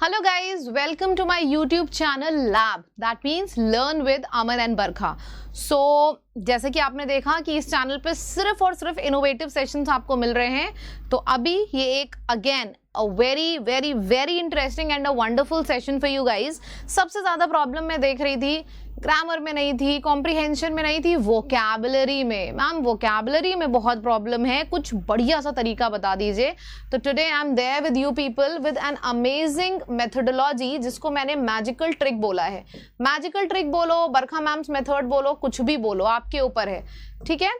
Hello guys, welcome to my YouTube channel Lab. That means Learn with Aman and Barkha. So जैसे कि आपने देखा कि इस चैनल पे सिर्फ और सिर्फ इनोवेटिव सेशंस आपको मिल रहे हैं, तो अभी ये एक again a very interesting and a wonderful session for you guys. सबसे ज़्यादा प्रॉब्लम मैं देख रही थी ग्रामर में नहीं थी, कॉम्प्रिहेंशन में नहीं थी, वोकैबुलरी में. मैम वोकैबुलरी में बहुत प्रॉब्लम है, कुछ बढ़िया सा तरीका बता दीजिए. तो today I am there with you people with an amazing methodology जिसको मैंने मैजिकल ट्रिक बोला है. मैजिकल ट्रिक बोलो, बरखा मैम्स मेथड बोलो, कुछ भी बोलो, आपके ऊपर है. ठीक है,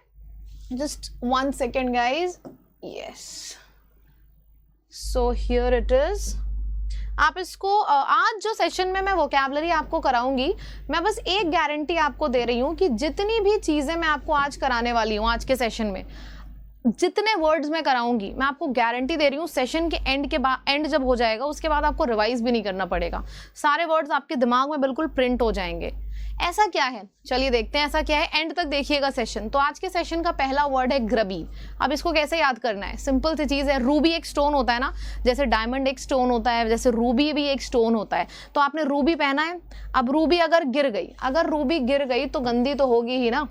just 1 second guys. Yes, so here it is. आप इसको आज जो सेशन में मैं वोकैबुलरी आपको कराऊंगी, मैं बस एक गारंटी आपको दे रही हूँ कि जितनी भी चीज़ें मैं आपको आज कराने वाली हूँ, आज के सेशन में जितने वर्ड्स मैं कराऊंगी, मैं आपको गारंटी दे रही हूँ सेशन के एंड जब हो जाएगा उसके बाद आपको रिवाइज भी नहीं करना पड़ेगा. सारे वर्ड्स आपके दिमाग में बिल्कुल प्रिंट हो जाएंगे. ऐसा क्या है, चलिए देखते हैं ऐसा क्या है. एंड तक देखिएगा सेशन. तो आज के सेशन का पहला वर्ड है ग्रबी. अब इसको कैसे याद करना है, सिंपल सी चीज़ है. रूबी एक स्टोन होता है ना, जैसे डायमंड एक स्टोन होता है, जैसे रूबी भी एक स्टोन होता है. तो आपने रूबी पहना है. अब रूबी अगर रूबी गिर गई तो गंदी तो होगी ही ना.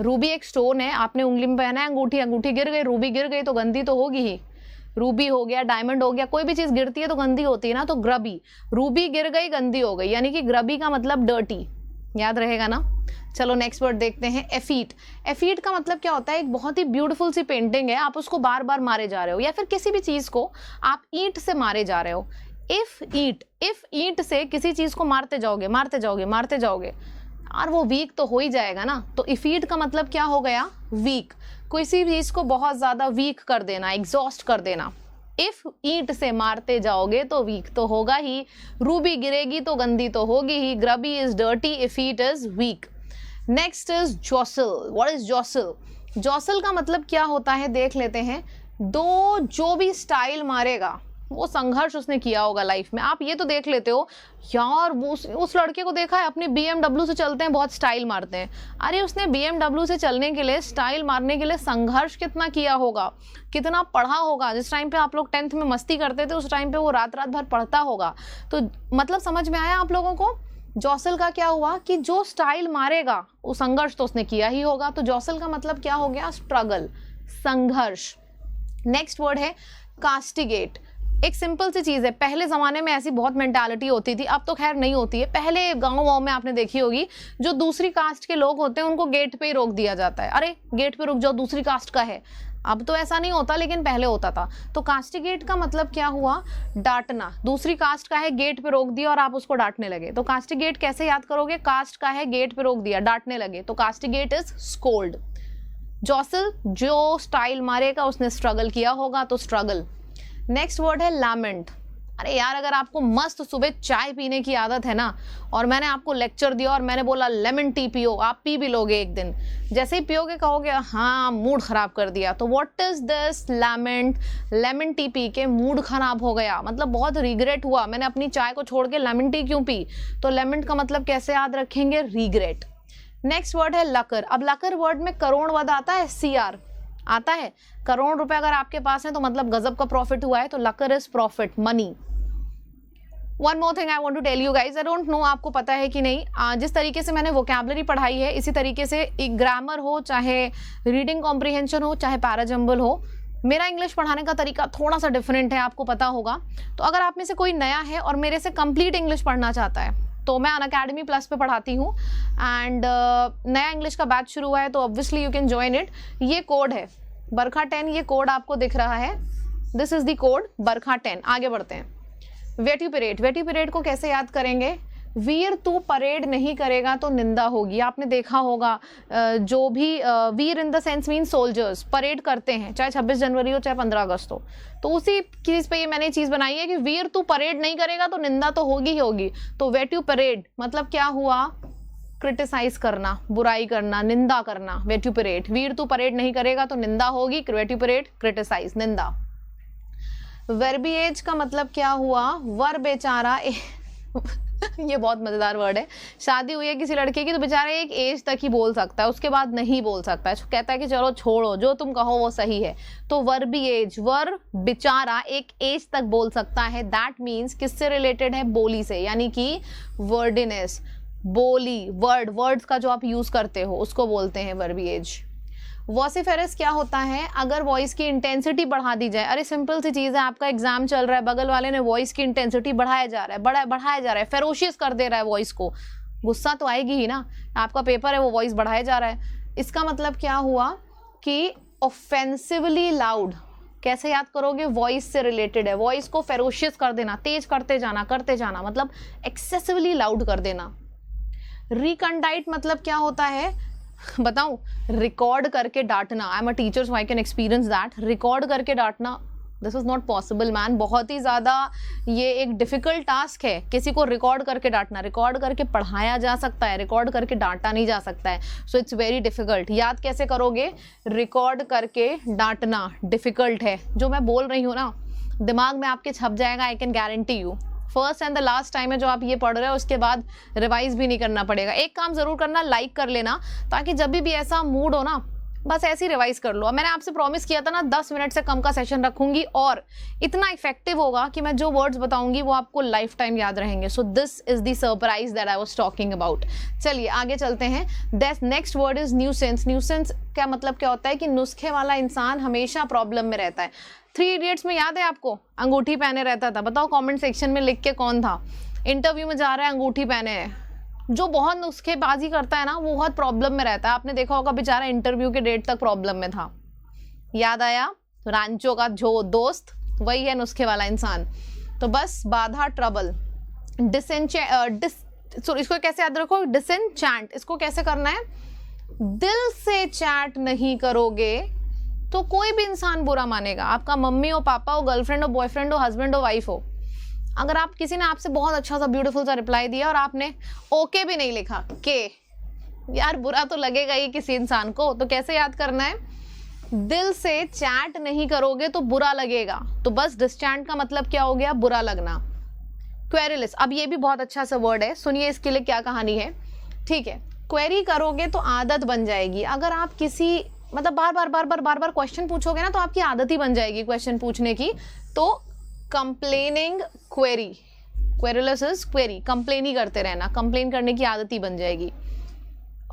रूबी एक स्टोन है, आपने उंगली में पहना है, अंगूठी गिर गई, रूबी गिर गई तो गंदी तो होगी ही. रूबी हो गया, डायमंड हो गया, कोई भी चीज़ गिरती है तो गंदी होती है ना. तो ग्रबी, रूबी गिर गई गंदी हो गई, यानी कि ग्रबी का मतलब डर्टी. याद रहेगा ना. चलो नेक्स्ट वर्ड देखते हैं. एफीट. एफीट का मतलब क्या होता है, एक बहुत ही ब्यूटीफुल सी पेंटिंग है, आप उसको बार बार मारे जा रहे हो, या फिर किसी भी चीज़ को आप ईंट से मारे जा रहे हो. इफ ईंट से किसी चीज़ को मारते जाओगे और वो वीक तो हो ही जाएगा ना. तो इफीट का मतलब क्या हो गया, वीक. किसी चीज़ को बहुत ज़्यादा वीक कर देना, एग्जॉस्ट कर देना. इफ ईंट से मारते जाओगे तो वीक तो होगा ही. रूबी गिरेगी तो गंदी तो होगी ही. Grubby is dirty, effete is weak. Next is jostle. What is jostle? Jostle का मतलब क्या होता है देख लेते हैं. जो भी स्टाइल मारेगा वो संघर्ष उसने किया होगा लाइफ में. आप ये तो देख लेते हो यार, वो उस लड़के को देखा है अपनी BMW से चलते हैं, बहुत स्टाइल मारते हैं. अरे उसने BMW से चलने के लिए, स्टाइल मारने के लिए संघर्ष कितना किया होगा, कितना पढ़ा होगा. जिस टाइम पे आप लोग 10th में मस्ती करते थे उस टाइम पे वो रात भर पढ़ता होगा. तो मतलब समझ में आया आप लोगों को. जॉसल का क्या हुआ कि जो स्टाइल मारेगा वो संघर्ष तो उसने किया ही होगा. तो जॉसल का मतलब क्या हो गया, स्ट्रगल, संघर्ष. नेक्स्ट वर्ड है कास्टिगेट. एक सिंपल सी चीज़ है. पहले ज़माने में ऐसी बहुत मेंटालिटी होती थी, अब तो खैर नहीं होती है. पहले गाँव में आपने देखी होगी, जो दूसरी कास्ट के लोग होते हैं उनको गेट पे ही रोक दिया जाता है. अरे गेट पे रुक जाओ, दूसरी कास्ट का है. अब तो ऐसा नहीं होता, लेकिन पहले होता था. तो कास्टिगेट का मतलब क्या हुआ, डांटना. दूसरी कास्ट का है, गेट पे रोक दिया और आप उसको डांटने लगे. तो कास्टिगेट कैसे याद करोगे, कास्ट का है, गेट पे रोक दिया, डांटने लगे. तो कास्टिगेट इज स्कोल्ड. जॉसल, जो स्टाइल मारेगा उसने स्ट्रगल किया होगा, तो स्ट्रगल. नेक्स्ट वर्ड है लैमेंट. अरे यार, अगर आपको मस्त सुबह चाय पीने की आदत है ना, और मैंने आपको लेक्चर दिया और मैंने बोला लेमन टी पियो, आप पी भी लोगे एक दिन. जैसे ही पियोगे कहोगे हाँ मूड खराब कर दिया. तो what is this, lament. Lemon tea P के मूड खराब हो गया, मतलब बहुत रिग्रेट हुआ, मैंने अपनी चाय को छोड़ के लेमन टी क्यों पी. तो लेमेंट का मतलब कैसे याद रखेंगे, रिग्रेट. नेक्स्ट वर्ड है लकर. अब लकर वर्ड में करोड़ वध आता है, CR आता है. करोड़ रुपए अगर आपके पास है तो मतलब गजब का प्रॉफिट हुआ है. तो lucre is profit, money. One more thing I want to tell you guys, I don't know आपको पता है कि नहीं, जिस तरीके से मैंने वोकैबुलरी पढ़ाई है इसी तरीके से ग्रामर हो, चाहे रीडिंग कॉम्प्रिहेंशन हो, चाहे पैराजंबल हो, मेरा इंग्लिश पढ़ाने का तरीका थोड़ा सा डिफरेंट है, आपको पता होगा. तो अगर आप में से कोई नया है और मेरे से कंप्लीट इंग्लिश पढ़ना चाहता है, तो मैं अनअकैडमी प्लस पे पढ़ाती हूँ. एंड नया इंग्लिश का बैच शुरू हुआ है, तो obviously you can join it. ये कोड है बरखा 10, ये कोड आपको दिख रहा है, दिस इज द कोड बरखा 10. आगे बढ़ते हैं. वेट्यू परेड. वेट्यू परेड को कैसे याद करेंगे, वीर तू परेड नहीं करेगा तो निंदा होगी. आपने देखा होगा जो भी वीर in the sense mean soldiers parade करते हैं, चाहे 26 जनवरी हो चाहे 15 अगस्त हो, तो उसी चीज़ पे ये मैंने चीज़ बनाई है कि वीर तू परेड नहीं करेगा तो निंदा तो होगी ही होगी. तो वेट्यू परेड मतलब क्या हुआ, क्रिटिसाइज करना, बुराई करना, निंदा करना. वेट्यू परेड, वीर तू परेड नहीं करेगा तो निंदा होगी. वेट्यू परेड, क्रिटिसाइज, निंदा. वर्बिएज का मतलब क्या हुआ, वर बेचारा ये बहुत मजेदार वर्ड है। शादी हुई है किसी लड़के की तो बेचारे एक एज तक ही बोल सकता है, उसके बाद नहीं बोल सकता है, कहता है कि चलो छोड़ो, जो तुम कहो वो सही है। तो वर्बिएज, वर बेचारा एक एज तक बोल सकता है। दैट मीन्स किससे रिलेटेड है? बोली से, यानी कि वर्डिनेस, बोली, वर्ड्स का जो आप यूज करते हो उसको बोलते हैं वर्बिएज। वॉसिफेरस क्या होता है? अगर वॉइस की इंटेंसिटी बढ़ा दी जाए। अरे सिंपल सी चीज़ है, आपका एग्जाम चल रहा है, बगल वाले ने वॉइस की इंटेंसिटी बढ़ाया जा रहा है, फेरोशियस कर दे रहा है वॉइस को, गुस्सा तो आएगी ही ना। आपका पेपर है, वो वॉइस बढ़ाया जा रहा है, इसका मतलब क्या हुआ कि ऑफेंसिवली लाउड। कैसे याद करोगे? वॉइस से रिलेटेड है। वॉइस को फेरोशियस कर देना, तेज करते जाना, मतलब एक्सेसिवली लाउड कर देना। रिकंडाइट मतलब क्या होता है बताऊं? रिकॉर्ड करके डांटना। I am a teacher so I can experience that. Record करके डांटना, this is not possible man. बहुत ही ज़्यादा ये एक डिफिकल्ट टास्क है, किसी को रिकॉर्ड करके डांटना। रिकॉर्ड करके पढ़ाया जा सकता है, रिकॉर्ड करके डांटा नहीं जा सकता है, सो इट्स वेरी डिफिकल्ट। याद कैसे करोगे? रिकॉर्ड करके डांटना डिफिकल्ट है। जो मैं बोल रही हूँ ना, दिमाग में आपके छप जाएगा, I can guarantee you. First and the last time है जो आप ये पढ़ रहे हो, उसके बाद रिवाइज भी नहीं करना पड़ेगा। एक काम जरूर करना, लाइक कर लेना, ताकि जब भी ऐसा मूड हो ना, बस ऐसे ही रिवाइज कर लो। मैंने आपसे प्रॉमिस किया था ना 10 मिनट से कम का सेशन रखूंगी, और इतना इफेक्टिव होगा कि मैं जो वर्ड्स बताऊंगी वो आपको लाइफ टाइम याद रहेंगे। सो this is the surprise that I was talking about. चलिए आगे चलते हैं। Next word is nuisance. Nuisance क्या मतलब क्या होता है? कि नुस्खे वाला इंसान हमेशा प्रॉब्लम में रहता है। 3 इडियट्स में याद है आपको? अंगूठी पहने रहता था। बताओ कमेंट सेक्शन में लिख के कौन था? इंटरव्यू में जा रहा है, अंगूठी पहने है। जो बहुत नुस्खेबाजी करता है ना, वो बहुत प्रॉब्लम में रहता है। आपने देखा होगा बेचारा इंटरव्यू के डेट तक प्रॉब्लम में था। याद आया? रांचो का जो दोस्त, वही है नुस्खे वाला इंसान। तो बस बाधा, ट्रबल, इसको कैसे याद रखो? डिसएन्चैंट। इसको कैसे करना है? दिल से चैट नहीं करोगे तो कोई भी इंसान बुरा मानेगा। आपका मम्मी हो, पापा हो, गर्लफ्रेंड हो, बॉयफ्रेंड हो, हस्बैंड हो, वाइफ हो। अगर आप किसी ने आपसे बहुत अच्छा सा ब्यूटीफुल सा रिप्लाई दिया और आपने ओके भी नहीं लिखा, के, यार बुरा तो लगेगा ही किसी इंसान को। तो कैसे याद करना है? दिल से चैट नहीं करोगे तो बुरा लगेगा। तो बस डिसचैंट का मतलब क्या हो गया? बुरा लगना। क्वेरीलेस, अब ये भी बहुत अच्छा सा वर्ड है, सुनिए इसके लिए क्या कहानी है। ठीक है, क्वेरी करोगे तो आदत बन जाएगी। अगर आप किसी मतलब बार बार क्वेश्चन पूछोगे ना, तो आपकी आदत ही बन जाएगी क्वेश्चन पूछने की। तो complaining query, querulous is query, complain ही करते रहना, कंप्लेन करने की आदत ही बन जाएगी।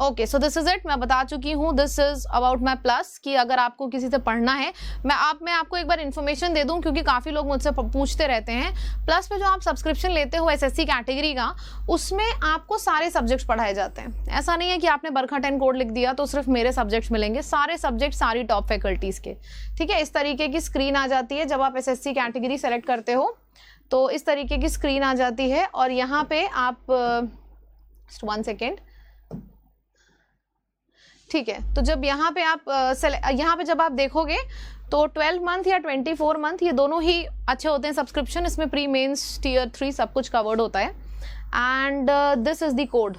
Okay, so this is it. मैं बता चुकी हूँ, this is about my plus, कि अगर आपको किसी से पढ़ना है, मैं आपको एक बार इन्फॉर्मेशन दे दूं, क्योंकि काफ़ी लोग मुझसे पूछते रहते हैं। प्लस पे जो आप सब्सक्रिप्शन लेते हो एसएससी कैटेगरी का, उसमें आपको सारे सब्जेक्ट्स पढ़ाए जाते हैं। ऐसा नहीं है कि आपने बरखा 10 कोड लिख दिया तो सिर्फ मेरे सब्जेक्ट्स मिलेंगे, सारे सब्जेक्ट सारी टॉप फैकल्टीज़ के। ठीक है, इस तरीके की स्क्रीन आ जाती है जब आप एसएससी कैटेगरी सेलेक्ट करते हो, तो इस तरीके की स्क्रीन आ जाती है। और यहाँ पे आप 1 सेकेंड, ठीक है, तो जब यहाँ पे जब आप देखोगे तो 12 मंथ या 24 मंथ, ये दोनों ही अच्छे होते हैं सब्सक्रिप्शन। इसमें प्री मेंस, टियर 3 सब कुछ कवर्ड होता है। And this is the code.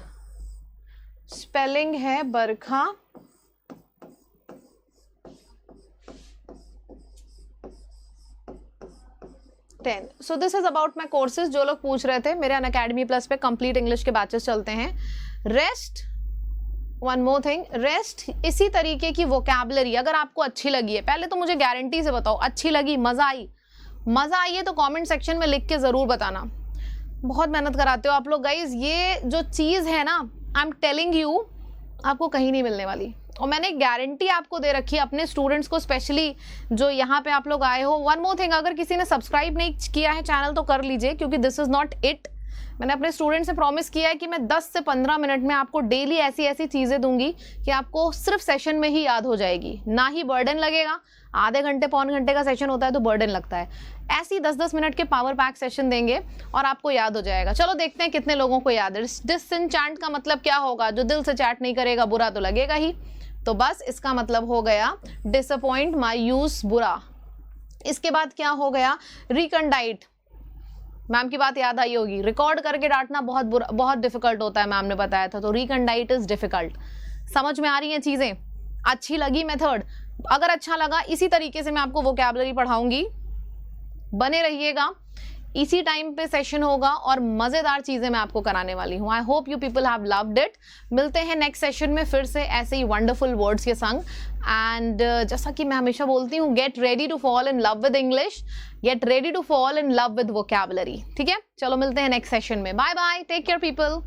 Spelling है Barkha, so this is about my courses. जो लोग पूछ रहे थे, मेरे अनअकैडमी प्लस पे कंप्लीट इंग्लिश के बैचेस चलते हैं। Rest, one more thing, rest इसी तरीके की वोकैबलरी अगर आपको अच्छी लगी है, पहले तो मुझे गारंटी से बताओ अच्छी लगी, मजा आई है तो कमेंट सेक्शन में लिख के जरूर बताना। बहुत मेहनत कराते हो आप लोग गाइज, ये जो चीज है ना, आई एम टेलिंग यू, आपको कहीं नहीं मिलने वाली। और मैंने गारंटी आपको दे रखी है अपने स्टूडेंट्स को, स्पेशली जो यहाँ पे आप लोग आए हो। वन मोर थिंग, अगर किसी ने सब्सक्राइब नहीं किया है चैनल तो कर लीजिए, क्योंकि दिस इज नॉट इट। मैंने अपने स्टूडेंट से प्रॉमिस किया है कि मैं 10 से 15 मिनट में आपको डेली ऐसी ऐसी चीज़ें दूंगी कि आपको सिर्फ सेशन में ही याद हो जाएगी, ना ही बर्डन लगेगा। आधे घंटे पौन घंटे का सेशन होता है तो बर्डन लगता है। ऐसी 10-10 मिनट के पावर पैक सेशन देंगे और आपको याद हो जाएगा। चलो देखते हैं कितने लोगों को याद है। डिसएन्चैंट का मतलब क्या होगा? जो दिल से चैट नहीं करेगा, बुरा तो लगेगा ही। तो बस इसका मतलब हो गया डिसअपॉइंट, मायूस, बुरा। इसके बाद क्या हो गया? रिकंडाइट। मैम की बात याद आई होगी, रिकॉर्ड करके डांटना बहुत डिफिकल्ट होता है, मैम ने बताया था। तो रिकंडाइट इज डिफिकल्ट। समझ में आ रही हैं चीजें? अच्छी लगी मेथड? अगर अच्छा लगा, इसी तरीके से मैं आपको वोकैबुलरी पढ़ाऊंगी, बने रहिएगा। इसी टाइम पे सेशन होगा और मज़ेदार चीज़ें मैं आपको कराने वाली हूँ। I hope you people have loved it. मिलते हैं नेक्स्ट सेशन में फिर से ऐसे ही वंडरफुल वर्ड्स के संग। एंड जैसा कि मैं हमेशा बोलती हूँ, get ready to fall in love with English, get ready to fall in love with vocabulary. ठीक है, चलो मिलते हैं नेक्स्ट सेशन में। Bye bye, take care people.